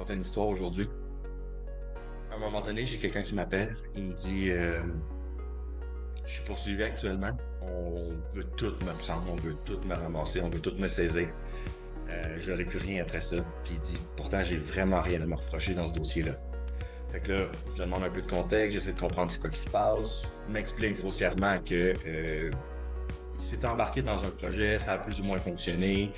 raconter une histoire aujourd'hui. À un moment donné, j'ai quelqu'un qui m'appelle. Il me dit je suis poursuivi actuellement. On veut tout me prendre, on veut tout me ramasser, on veut tout me saisir. J'aurais plus rien après ça. Puis il dit pourtant, j'ai vraiment rien à me reprocher dans ce dossier-là. Fait que là, je demande un peu de contexte, j'essaie de comprendre c'est quoi qui se passe. Il m'explique grossièrement que il s'est embarqué dans un projet, ça a plus ou moins fonctionné.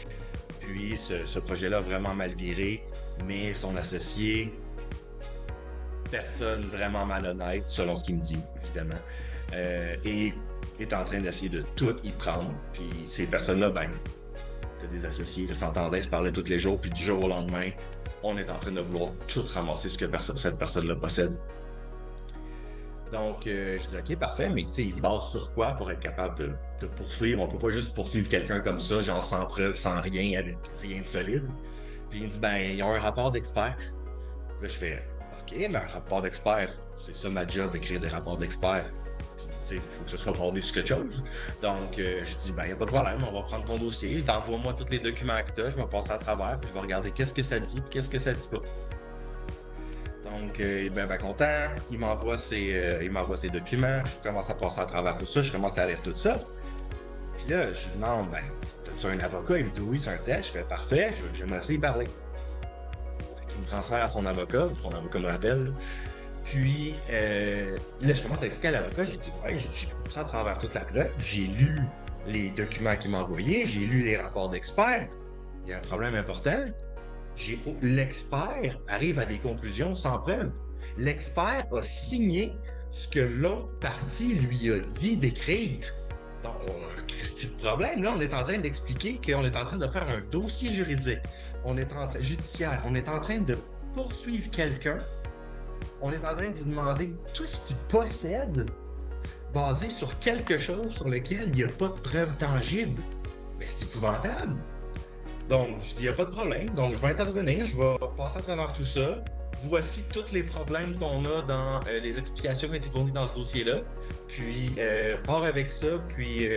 Puis ce projet-là a vraiment mal viré, mais son associé, personne vraiment malhonnête, selon ce qu'il me dit, évidemment, et est en train d'essayer de tout y prendre. Puis ces personnes-là, ben, t'as des associés qui s'entendaient, se parlaient tous les jours, puis du jour au lendemain, on est en train de vouloir tout ramasser ce que cette personne-là possède. Donc, je dis, OK, parfait, mais tu sais, il se base sur quoi pour être capable de poursuivre? On peut pas juste poursuivre quelqu'un comme ça, genre sans preuve, sans rien, avec rien de solide. Puis il me dit, ben, ils ont un rapport d'expert. Là, je fais, OK, mais un rapport d'expert, c'est ça ma job, écrire des rapports d'experts. Il faut que ce soit fondé sur quelque chose. Donc, je dis, ben, il n'y a pas de problème, on va prendre ton dossier, t'envoies-moi tous les documents que tu as, je vais passer à travers, puis je vais regarder qu'est-ce que ça dit, puis qu'est-ce que ça dit pas. Donc, ben content, il m'envoie ses documents, je commence à passer à travers tout ça, je commence à lire tout ça. Puis là, je lui demande, ben, as-tu un avocat? Il me dit, oui, c'est un tel. Je fais, parfait, j'aimerais essayer de parler. Fait qu'il me transfère à son avocat me rappelle. Puis, là, je commence à expliquer à l'avocat, j'ai dit, ouais, j'ai passé à travers toute la preuve, j'ai lu les documents qu'il m'a envoyés, j'ai lu les rapports d'experts. Il y a un problème important. L'expert arrive à des conclusions sans preuve. L'expert a signé ce que l'autre partie lui a dit d'écrire. Donc, qu'est-ce que le problème? Là, on est en train d'expliquer qu'on est en train de faire un dossier juridique. Judiciaire. On est en train de poursuivre quelqu'un. On est en train de lui demander tout ce qu'il possède basé sur quelque chose sur lequel il n'y a pas de preuve tangible. Mais c'est épouvantable. Donc, je dis, il n'y a pas de problème. Donc, je vais intervenir, je vais passer à travers tout ça. Voici tous les problèmes qu'on a dans les explications qui ont été fournies dans ce dossier-là. Puis, pars avec ça, puis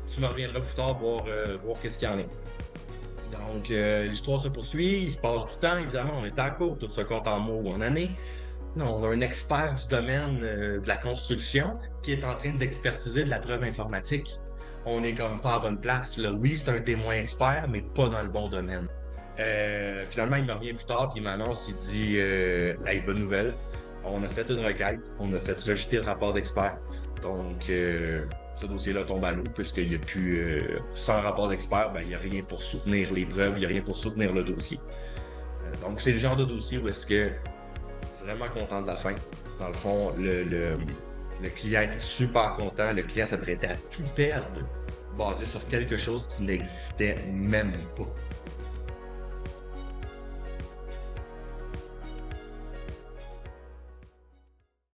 tu me reviendras plus tard voir qu'est-ce qu'il y en est. Donc, l'histoire se poursuit, il se passe du temps, évidemment, on est à court, tout se compte en mois ou en années. Non, on a un expert du domaine de la construction qui est en train d'expertiser de la preuve informatique. On est comme pas à bonne place. Là. Oui, c'est un témoin expert, mais pas dans le bon domaine. Finalement, il me revient plus tard, puis il m'annonce, il dit hey, bonne nouvelle, on a fait une requête, on a fait rejeter le rapport d'expert. Donc, ce dossier-là tombe à l'eau, puisqu'il n'y a plus, sans rapport d'expert, ben, il n'y a rien pour soutenir les preuves, il n'y a rien pour soutenir le dossier. Donc, c'est le genre de dossier où est-ce que vraiment content de la fin. Dans le fond, le client est super content, le client s'apprêtait à tout perdre basé sur quelque chose qui n'existait même pas.